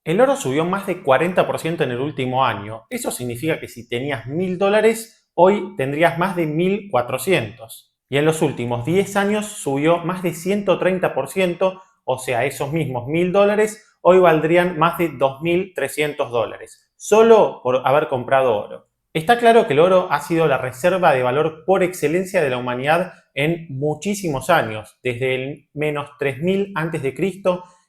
El oro subió más de 40% en el último año. Eso significa que si tenías $1000, hoy tendrías más de 1400. Y en los últimos 10 años subió más de 130%, o sea, esos mismos $1000 hoy valdrían más de $2300, solo por haber comprado oro. Está claro que el oro ha sido la reserva de valor por excelencia de la humanidad en muchísimos años, desde el menos 3000 a.C.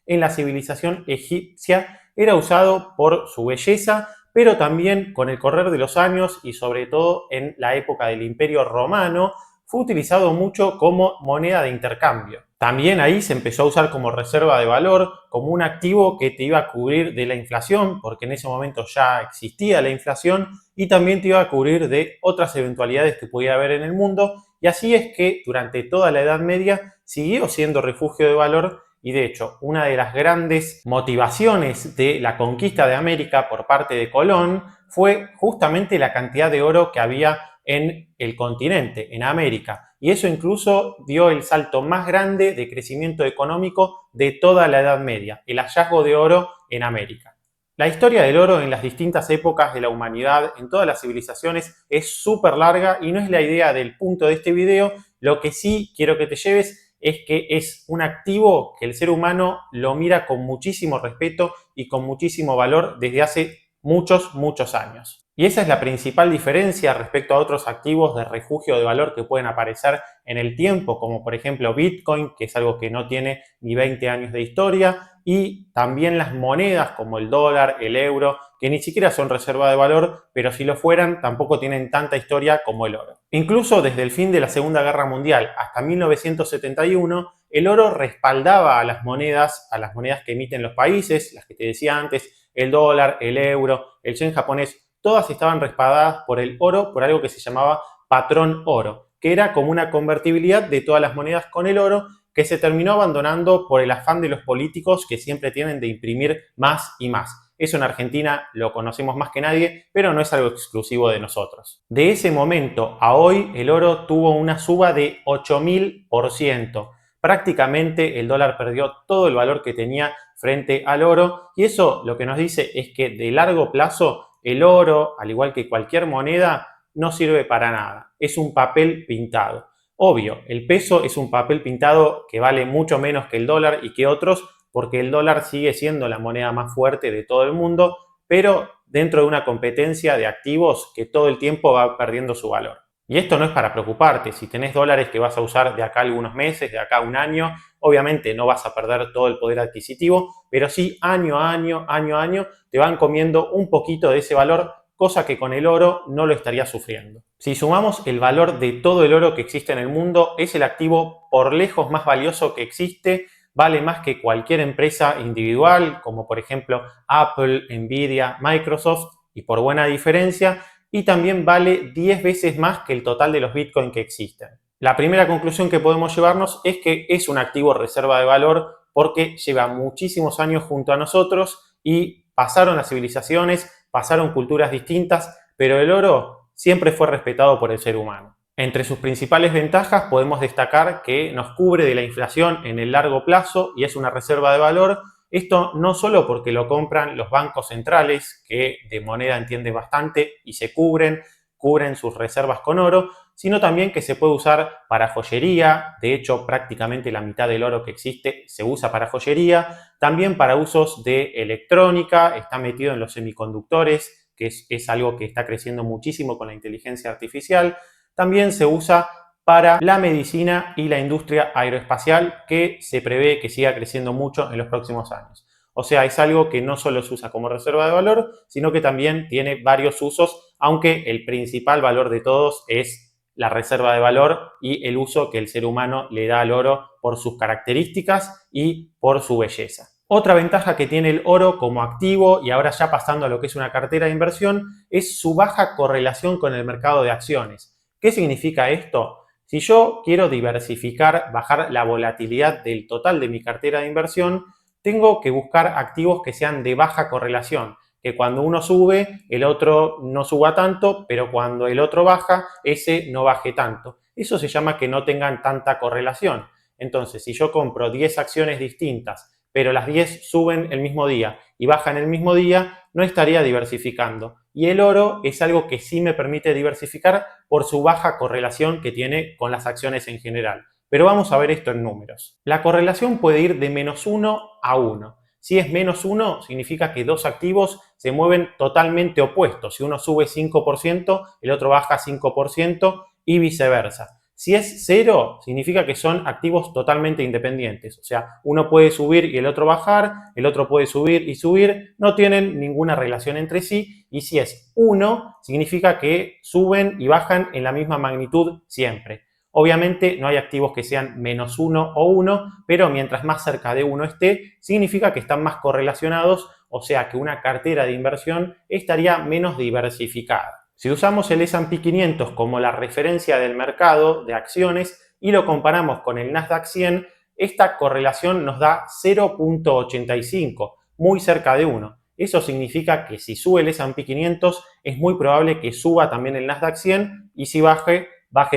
en la civilización egipcia era usado por su belleza, pero también con el correr de los años y sobre todo en la época del Imperio Romano, fue utilizado mucho como moneda de intercambio. También ahí se empezó a usar como reserva de valor, como un activo que te iba a cubrir de la inflación, porque en ese momento ya existía la inflación, y también te iba a cubrir de otras eventualidades que pudiera haber en el mundo, y así es que durante toda la Edad Media siguió siendo refugio de valor. Y de hecho, una de las grandes motivaciones de la conquista de América por parte de Colón fue justamente la cantidad de oro que había en el continente, en América. Y eso incluso dio el salto más grande de crecimiento económico de toda la Edad Media, el hallazgo de oro en América. La historia del oro en las distintas épocas de la humanidad, en todas las civilizaciones, es súper larga y no es la idea del punto de este video. Lo que sí quiero que te lleves es que es un activo que el ser humano lo mira con muchísimo respeto y con muchísimo valor desde hace muchos años. Y esa es la principal diferencia respecto a otros activos de refugio de valor que pueden aparecer en el tiempo, como por ejemplo Bitcoin, que es algo que no tiene ni 20 años de historia, y también las monedas como el dólar, el euro, que ni siquiera son reserva de valor, pero si lo fueran tampoco tienen tanta historia como el oro. Incluso desde el fin de la Segunda Guerra Mundial hasta 1971, el oro respaldaba a las monedas que emiten los países, las que te decía antes, el dólar, el euro, el yen japonés, todas estaban respaldadas por el oro, por algo que se llamaba patrón oro, que era como una convertibilidad de todas las monedas con el oro, que se terminó abandonando por el afán de los políticos que siempre tienen de imprimir más y más. Eso en Argentina lo conocemos más que nadie, pero no es algo exclusivo de nosotros. De ese momento a hoy, el oro tuvo una suba de 8000%. Prácticamente el dólar perdió todo el valor que tenía frente al oro, y eso lo que nos dice es que de largo plazo el oro, al igual que cualquier moneda, no sirve para nada. Es un papel pintado. Obvio, el peso es un papel pintado que vale mucho menos que el dólar y que otros, porque el dólar sigue siendo la moneda más fuerte de todo el mundo, pero dentro de una competencia de activos que todo el tiempo va perdiendo su valor. Y esto no es para preocuparte. Si tenés dólares que vas a usar de acá a algunos meses, de acá a un año, obviamente no vas a perder todo el poder adquisitivo, pero sí año a año te van comiendo un poquito de ese valor, cosa que con el oro no lo estaría sufriendo. Si sumamos el valor de todo el oro que existe en el mundo, es el activo por lejos más valioso que existe. Vale más que cualquier empresa individual, como por ejemplo Apple, Nvidia, Microsoft, y por buena diferencia, y también vale 10 veces más que el total de los Bitcoin que existen. La primera conclusión que podemos llevarnos es que es un activo reserva de valor porque lleva muchísimos años junto a nosotros y pasaron las civilizaciones, pasaron culturas distintas, pero el oro siempre fue respetado por el ser humano. Entre sus principales ventajas podemos destacar que nos cubre de la inflación en el largo plazo y es una reserva de valor. Esto no solo porque lo compran los bancos centrales, que de moneda entienden bastante y se cubren sus reservas con oro, sino también que se puede usar para joyería. De hecho, prácticamente la mitad del oro que existe se usa para joyería. También para usos de electrónica, está metido en los semiconductores, que es algo que está creciendo muchísimo con la inteligencia artificial. También se usa para la medicina y la industria aeroespacial, que se prevé que siga creciendo mucho en los próximos años. O sea, es algo que no solo se usa como reserva de valor, sino que también tiene varios usos, aunque el principal valor de todos es la reserva de valor y el uso que el ser humano le da al oro por sus características y por su belleza. Otra ventaja que tiene el oro como activo, y ahora ya pasando a lo que es una cartera de inversión, es su baja correlación con el mercado de acciones. ¿Qué significa esto? Si yo quiero diversificar, bajar la volatilidad del total de mi cartera de inversión, tengo que buscar activos que sean de baja correlación, que cuando uno sube, el otro no suba tanto, pero cuando el otro baja, ese no baje tanto. Eso se llama que no tengan tanta correlación. Entonces, si yo compro 10 acciones distintas, pero las 10 suben el mismo día y baja en el mismo día, no estaría diversificando. Y el oro es algo que sí me permite diversificar por su baja correlación que tiene con las acciones en general. Pero vamos a ver esto en números. La correlación puede ir de -1 a 1. Si es -1, significa que dos activos se mueven totalmente opuestos. Si uno sube 5%, el otro baja 5% y viceversa. Si es 0, significa que son activos totalmente independientes. O sea, uno puede subir y el otro bajar, el otro puede subir y subir, no tienen ninguna relación entre sí. Y si es 1, significa que suben y bajan en la misma magnitud siempre. Obviamente no hay activos que sean -1 o 1, pero mientras más cerca de 1 esté, significa que están más correlacionados, o sea que una cartera de inversión estaría menos diversificada. Si usamos el S&P 500 como la referencia del mercado de acciones y lo comparamos con el Nasdaq 100, esta correlación nos da 0.85, muy cerca de 1. Eso significa que si sube el S&P 500 es muy probable que suba también el Nasdaq 100 y si baje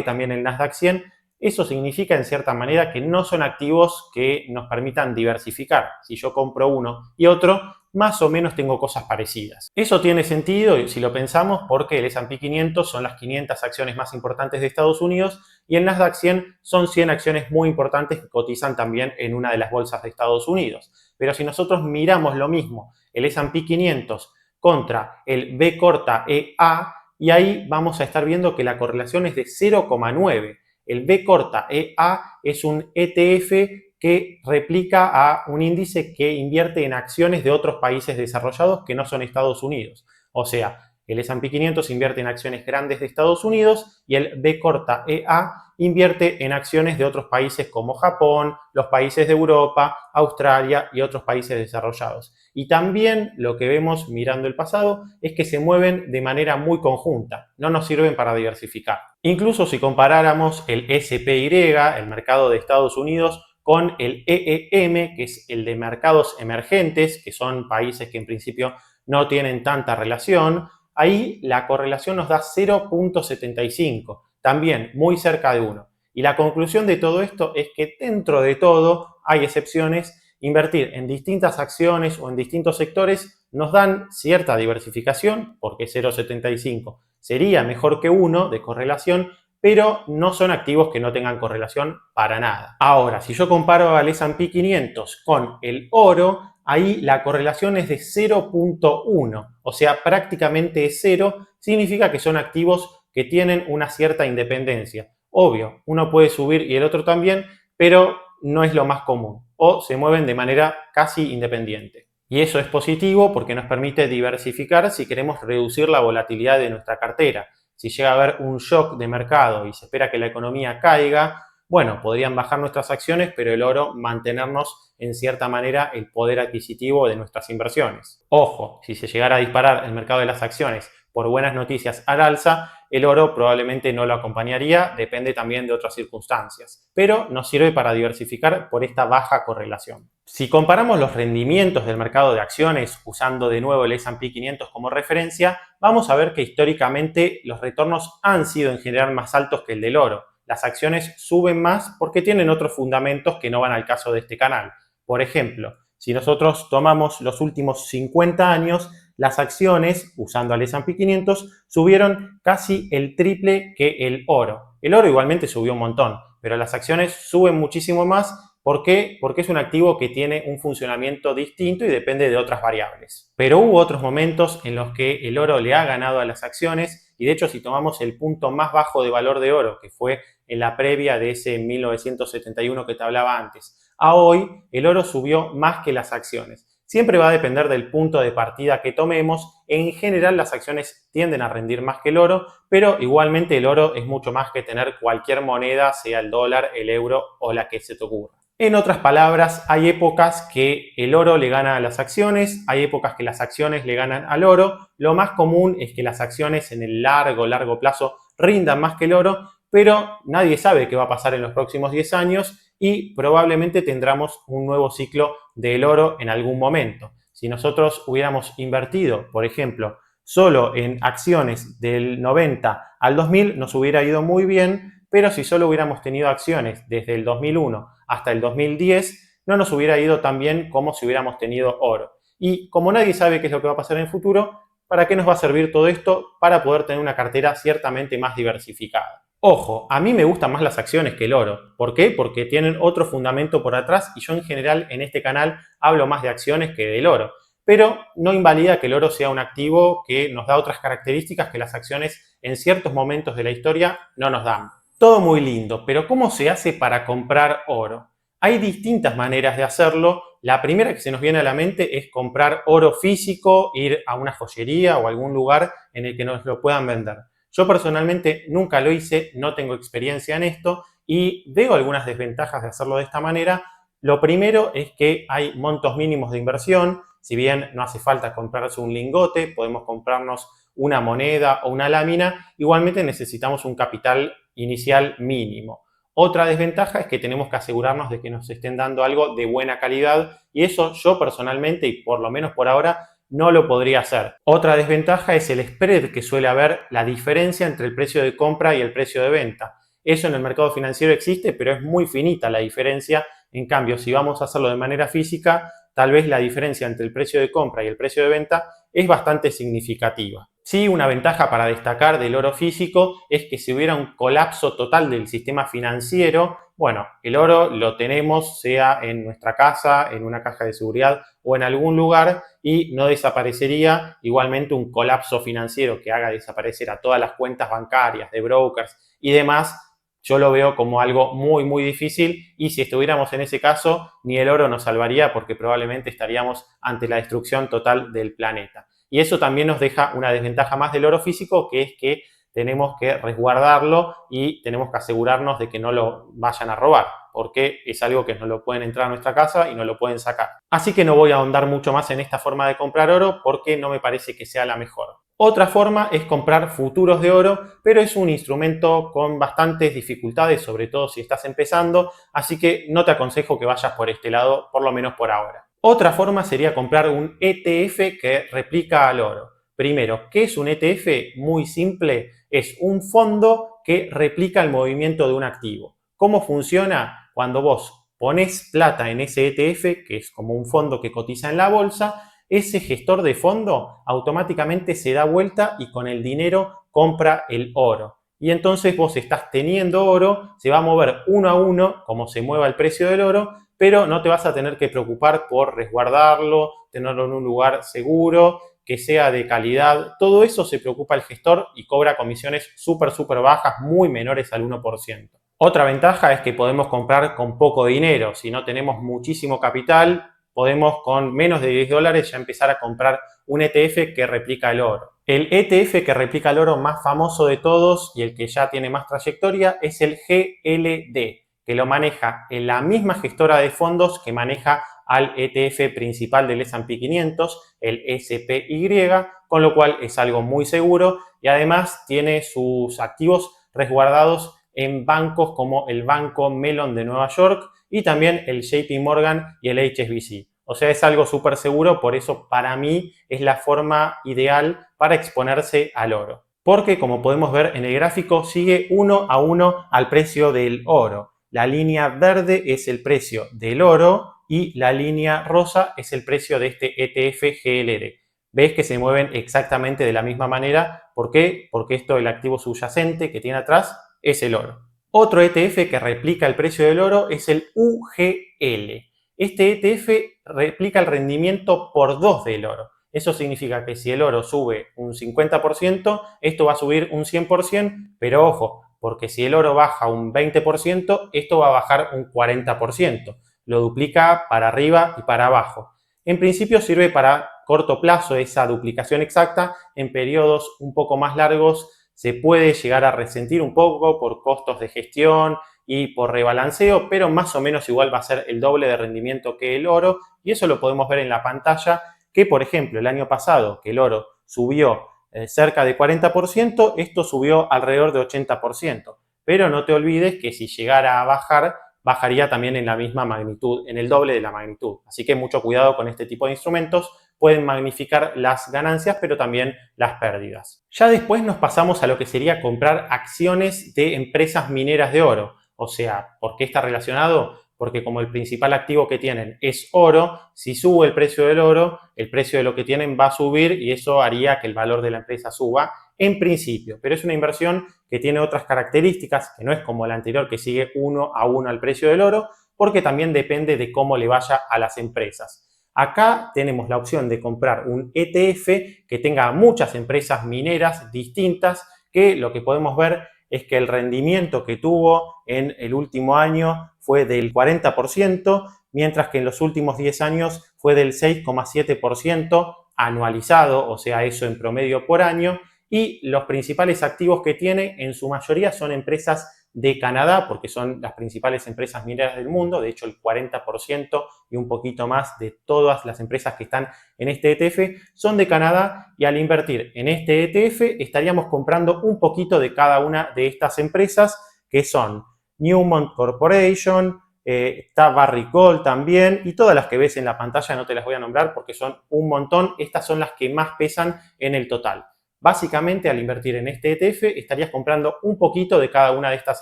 también el Nasdaq 100. Eso significa en cierta manera que no son activos que nos permitan diversificar. Si yo compro uno y otro, más o menos tengo cosas parecidas. Eso tiene sentido si lo pensamos porque el S&P 500 son las 500 acciones más importantes de Estados Unidos y el Nasdaq 100 son 100 acciones muy importantes que cotizan también en una de las bolsas de Estados Unidos. Pero si nosotros miramos lo mismo, el S&P 500 contra el B corta EA, y ahí vamos a estar viendo que la correlación es de 0,9. El B corta EA es un ETF que replica a un índice que invierte en acciones de otros países desarrollados que no son Estados Unidos. O sea, el S&P 500 invierte en acciones grandes de Estados Unidos y el B corta EA invierte en acciones de otros países como Japón, los países de Europa, Australia y otros países desarrollados. Y también lo que vemos mirando el pasado es que se mueven de manera muy conjunta, no nos sirven para diversificar. Incluso si comparáramos el SPY, el mercado de Estados Unidos, con el EEM, que es el de mercados emergentes, que son países que en principio no tienen tanta relación, ahí la correlación nos da 0.75, también muy cerca de 1. Y la conclusión de todo esto es que dentro de todo hay excepciones. Invertir en distintas acciones o en distintos sectores nos dan cierta diversificación, porque 0.75 sería mejor que 1 de correlación, pero no son activos que no tengan correlación para nada. Ahora, si yo comparo al S&P 500 con el oro, ahí la correlación es de 0.1, o sea, prácticamente es 0, significa que son activos que tienen una cierta independencia. Obvio, uno puede subir y el otro también, pero no es lo más común, o se mueven de manera casi independiente. Y eso es positivo porque nos permite diversificar si queremos reducir la volatilidad de nuestra cartera. Si llega a haber un shock de mercado y se espera que la economía caiga, bueno, podrían bajar nuestras acciones, pero el oro mantenernos en cierta manera el poder adquisitivo de nuestras inversiones. Ojo, si se llegara a disparar el mercado de las acciones por buenas noticias al alza, el oro probablemente no lo acompañaría, depende también de otras circunstancias, pero nos sirve para diversificar por esta baja correlación. Si comparamos los rendimientos del mercado de acciones usando de nuevo el S&P 500 como referencia, vamos a ver que históricamente los retornos han sido en general más altos que el del oro. Las acciones suben más porque tienen otros fundamentos que no van al caso de este canal. Por ejemplo, si nosotros tomamos los últimos 50 años, las acciones, usando al S&P 500, subieron casi el triple que el oro. El oro igualmente subió un montón, pero las acciones suben muchísimo más. ¿Por qué? Porque es un activo que tiene un funcionamiento distinto y depende de otras variables. Pero hubo otros momentos en los que el oro le ha ganado a las acciones y de hecho si tomamos el punto más bajo de valor de oro, que fue en la previa de ese 1971 que te hablaba antes, a hoy el oro subió más que las acciones. Siempre va a depender del punto de partida que tomemos. En general las acciones tienden a rendir más que el oro, pero igualmente el oro es mucho más que tener cualquier moneda, sea el dólar, el euro o la que se te ocurra. En otras palabras, hay épocas que el oro le gana a las acciones, hay épocas que las acciones le ganan al oro. Lo más común es que las acciones en el largo plazo rindan más que el oro, pero nadie sabe qué va a pasar en los próximos 10 años y probablemente tendremos un nuevo ciclo del oro en algún momento. Si nosotros hubiéramos invertido, por ejemplo, solo en acciones del 90 al 2000, nos hubiera ido muy bien, pero si solo hubiéramos tenido acciones desde el 2001 hasta el 2010, no nos hubiera ido tan bien como si hubiéramos tenido oro. Y como nadie sabe qué es lo que va a pasar en el futuro, ¿para qué nos va a servir todo esto? Para poder tener una cartera ciertamente más diversificada. Ojo, a mí me gustan más las acciones que el oro. ¿Por qué? Porque tienen otro fundamento por atrás y yo en general en este canal hablo más de acciones que del oro. Pero no invalida que el oro sea un activo que nos da otras características que las acciones en ciertos momentos de la historia no nos dan. Todo muy lindo, pero ¿cómo se hace para comprar oro? Hay distintas maneras de hacerlo. La primera que se nos viene a la mente es comprar oro físico, ir a una joyería o algún lugar en el que nos lo puedan vender. Yo personalmente nunca lo hice, no tengo experiencia en esto y veo algunas desventajas de hacerlo de esta manera. Lo primero es que hay montos mínimos de inversión. Si bien no hace falta comprarse un lingote, podemos comprarnos una moneda o una lámina, igualmente necesitamos un capital inicial mínimo. Otra desventaja es que tenemos que asegurarnos de que nos estén dando algo de buena calidad y eso yo personalmente y por lo menos por ahora no lo podría hacer. Otra desventaja es el spread que suele haber, la diferencia entre el precio de compra y el precio de venta. Eso en el mercado financiero existe, pero es muy finita la diferencia. En cambio, si vamos a hacerlo de manera física, tal vez la diferencia entre el precio de compra y el precio de venta es bastante significativa. Sí, una ventaja para destacar del oro físico es que si hubiera un colapso total del sistema financiero, bueno, el oro lo tenemos sea en nuestra casa, en una caja de seguridad o en algún lugar y no desaparecería. Igualmente un colapso financiero que haga desaparecer a todas las cuentas bancarias de brokers y demás, yo lo veo como algo muy, muy difícil y si estuviéramos en ese caso, ni el oro nos salvaría porque probablemente estaríamos ante la destrucción total del planeta. Y eso también nos deja una desventaja más del oro físico, que es que tenemos que resguardarlo y tenemos que asegurarnos de que no lo vayan a robar, porque es algo que no lo pueden entrar a nuestra casa y no lo pueden sacar. Así que no voy a ahondar mucho más en esta forma de comprar oro porque no me parece que sea la mejor. Otra forma es comprar futuros de oro, pero es un instrumento con bastantes dificultades, sobre todo si estás empezando, así que no te aconsejo que vayas por este lado, por lo menos por ahora. Otra forma sería comprar un ETF que replica al oro. Primero, ¿qué es un ETF? Muy simple, es un fondo que replica el movimiento de un activo. ¿Cómo funciona? Cuando vos pones plata en ese ETF, que es como un fondo que cotiza en la bolsa, ese gestor de fondo automáticamente se da vuelta y con el dinero compra el oro. Y entonces vos estás teniendo oro, se va a mover uno a uno como se mueva el precio del oro, pero no te vas a tener que preocupar por resguardarlo, tenerlo en un lugar seguro, que sea de calidad. Todo eso se preocupa el gestor y cobra comisiones súper bajas, muy menores al 1%. Otra ventaja es que podemos comprar con poco dinero. Si no tenemos muchísimo capital, podemos con menos de $10 ya empezar a comprar un ETF que replica el oro. El ETF que replica el oro más famoso de todos y el que ya tiene más trayectoria es el GLD, que lo maneja en la misma gestora de fondos que maneja al ETF principal del S&P 500, el SPY, con lo cual es algo muy seguro y además tiene sus activos resguardados en bancos como el Banco Mellon de Nueva York y también el JP Morgan y el HSBC. O sea, es algo súper seguro, por eso para mí es la forma ideal para exponerse al oro. Porque como podemos ver en el gráfico, sigue uno a uno al precio del oro. La línea verde es el precio del oro y la línea rosa es el precio de este ETF GLD. ¿Ves que se mueven exactamente de la misma manera? ¿Por qué? Porque esto, el activo subyacente que tiene atrás, es el oro. Otro ETF que replica el precio del oro es el UGL. Este ETF replica el rendimiento por 2 del oro. Eso significa que si el oro sube un 50%, esto va a subir un 100%, pero ojo, porque si el oro baja un 20%, esto va a bajar un 40%. Lo duplica para arriba y para abajo. En principio sirve para corto plazo esa duplicación exacta. En periodos un poco más largos se puede llegar a resentir un poco por costos de gestión y por rebalanceo, pero más o menos igual va a ser el doble de rendimiento que el oro y eso lo podemos ver en la pantalla que, por ejemplo, el año pasado que el oro subió cerca de 40%, esto subió alrededor de 80%. Pero no te olvides que si llegara a bajar, bajaría también en la misma magnitud, en el doble de la magnitud. Así que mucho cuidado con este tipo de instrumentos. Pueden magnificar las ganancias, pero también las pérdidas. Ya después nos pasamos a lo que sería comprar acciones de empresas mineras de oro. O sea, ¿por qué está relacionado? porque como el principal activo que tienen es oro, si sube el precio del oro, el precio de lo que tienen va a subir y eso haría que el valor de la empresa suba en principio. Pero es una inversión que tiene otras características, que no es como la anterior que sigue 1 a 1 al precio del oro, porque también depende de cómo le vaya a las empresas. Acá tenemos la opción de comprar un ETF que tenga muchas empresas mineras distintas, que lo que podemos ver es que el rendimiento que tuvo en el último año fue del 40%, mientras que en los últimos 10 años fue del 6,7% anualizado, o sea, eso en promedio por año, y los principales activos que tiene en su mayoría son empresas de Canadá, porque son las principales empresas mineras del mundo, de hecho el 40% y un poquito más de todas las empresas que están en este ETF son de Canadá, y al invertir en este ETF estaríamos comprando un poquito de cada una de estas empresas, que son Newmont Corporation, está Barrick Gold también, y todas las que ves en la pantalla no te las voy a nombrar porque son un montón. Estas son las que más pesan en el total. Básicamente, al invertir en este ETF, estarías comprando un poquito de cada una de estas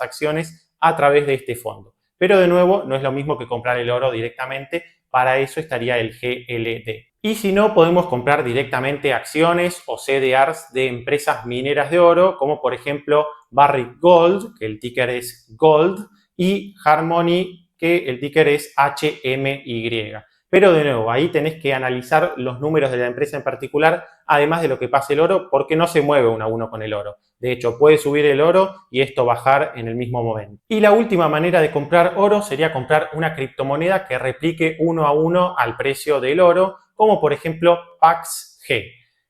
acciones a través de este fondo. Pero de nuevo, no es lo mismo que comprar el oro directamente, para eso estaría el GLD. Y si no, podemos comprar directamente acciones o CDRs de empresas mineras de oro, como por ejemplo Barrick Gold, que el ticker es Gold, y Harmony, que el ticker es HMY. Pero de nuevo, ahí tenés que analizar los números de la empresa en particular, además de lo que pase el oro, porque no se mueve 1 a 1 con el oro. De hecho, puede subir el oro y esto bajar en el mismo momento. Y la última manera de comprar oro sería comprar una criptomoneda que replique 1 a 1 al precio del oro, como por ejemplo PAXG.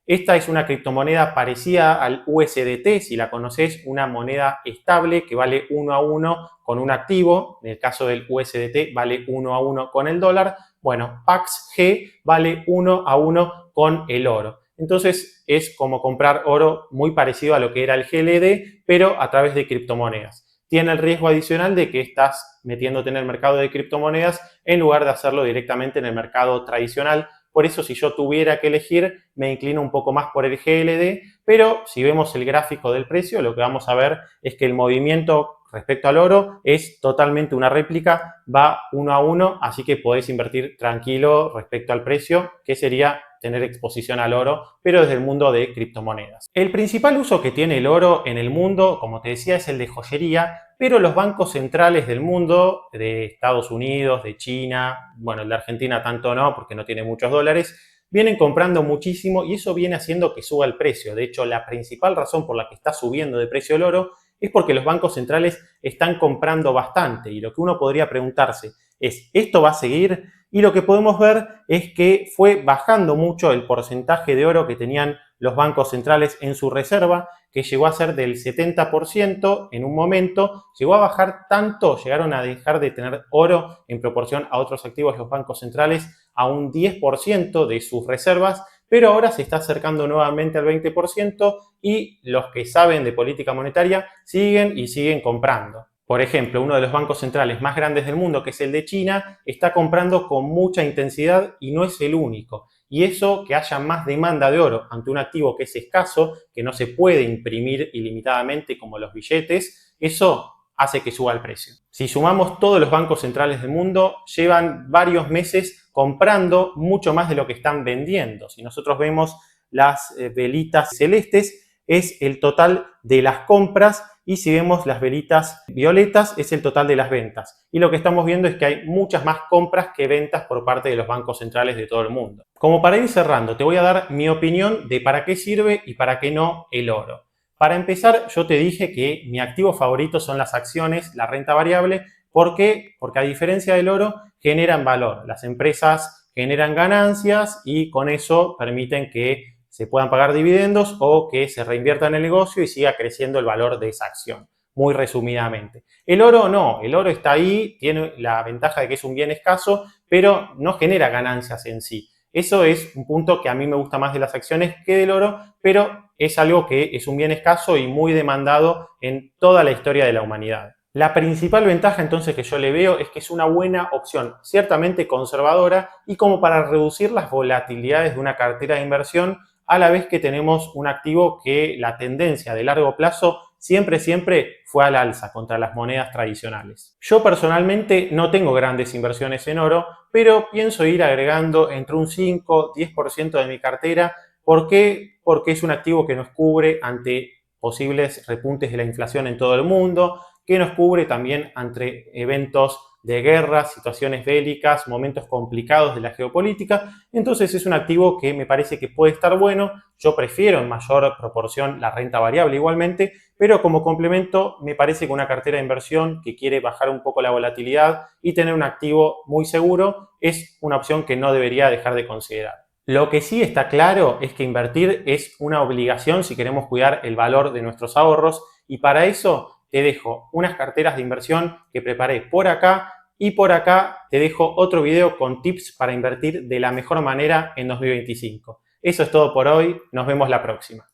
Esta es una criptomoneda parecida al USDT, si la conoces, una moneda estable que vale 1 a 1 con un activo. En el caso del USDT vale 1 a 1 con el dólar. Bueno, PAXG vale 1 a 1 con el oro. Entonces es como comprar oro muy parecido a lo que era el GLD, pero a través de criptomonedas. Tiene el riesgo adicional de que estás metiéndote en el mercado de criptomonedas en lugar de hacerlo directamente en el mercado tradicional. Por eso, si yo tuviera que elegir, me inclino un poco más por el GLD, pero si vemos el gráfico del precio, lo que vamos a ver es que el movimiento respecto al oro es totalmente una réplica, va 1 a 1, así que podés invertir tranquilo respecto al precio, que sería tener exposición al oro, pero desde el mundo de criptomonedas. El principal uso que tiene el oro en el mundo, como te decía, es el de joyería, pero los bancos centrales del mundo, de Estados Unidos, de China, bueno, el de Argentina tanto no, porque no tiene muchos dólares, vienen comprando muchísimo y eso viene haciendo que suba el precio. De hecho, la principal razón por la que está subiendo de precio el oro es porque los bancos centrales están comprando bastante, y lo que uno podría preguntarse es, ¿esto va a seguir? Y lo que podemos ver es que fue bajando mucho el porcentaje de oro que tenían los bancos centrales en su reserva, que llegó a ser del 70% en un momento, llegó a bajar tanto, llegaron a dejar de tener oro en proporción a otros activos los bancos centrales a un 10% de sus reservas, pero ahora se está acercando nuevamente al 20% y los que saben de política monetaria siguen comprando. Por ejemplo, uno de los bancos centrales más grandes del mundo, que es el de China, está comprando con mucha intensidad y no es el único. Y eso, que haya más demanda de oro ante un activo que es escaso, que no se puede imprimir ilimitadamente como los billetes, eso hace que suba el precio. Si sumamos todos los bancos centrales del mundo, llevan varios meses comprando mucho más de lo que están vendiendo. Si nosotros vemos las velitas celestes, es el total de las compras, y si vemos las velitas violetas es el total de las ventas. Y lo que estamos viendo es que hay muchas más compras que ventas por parte de los bancos centrales de todo el mundo. Como para ir cerrando, te voy a dar mi opinión de para qué sirve y para qué no el oro. Para empezar, yo te dije que mi activo favorito son las acciones, la renta variable. ¿Por qué? Porque a diferencia del oro, generan valor. Las empresas generan ganancias y con eso permiten que se puedan pagar dividendos o que se reinvierta en el negocio y siga creciendo el valor de esa acción, muy resumidamente. El oro no, el oro está ahí, tiene la ventaja de que es un bien escaso, pero no genera ganancias en sí. Eso es un punto que a mí me gusta más de las acciones que del oro, pero es algo que es un bien escaso y muy demandado en toda la historia de la humanidad. La principal ventaja entonces que yo le veo es que es una buena opción, ciertamente conservadora y como para reducir las volatilidades de una cartera de inversión, a la vez que tenemos un activo que la tendencia de largo plazo siempre fue al alza contra las monedas tradicionales. Yo personalmente no tengo grandes inversiones en oro, pero pienso ir agregando entre un 5-10% de mi cartera. ¿Por qué? Porque es un activo que nos cubre ante posibles repuntes de la inflación en todo el mundo, que nos cubre también ante eventos de guerra, situaciones bélicas, momentos complicados de la geopolítica. Entonces es un activo que me parece que puede estar bueno. Yo prefiero en mayor proporción la renta variable igualmente, pero como complemento me parece que una cartera de inversión que quiere bajar un poco la volatilidad y tener un activo muy seguro es una opción que no debería dejar de considerar. Lo que sí está claro es que invertir es una obligación si queremos cuidar el valor de nuestros ahorros, y para eso te dejo unas carteras de inversión que preparé por acá, y por acá te dejo otro video con tips para invertir de la mejor manera en 2025. Eso es todo por hoy, nos vemos la próxima.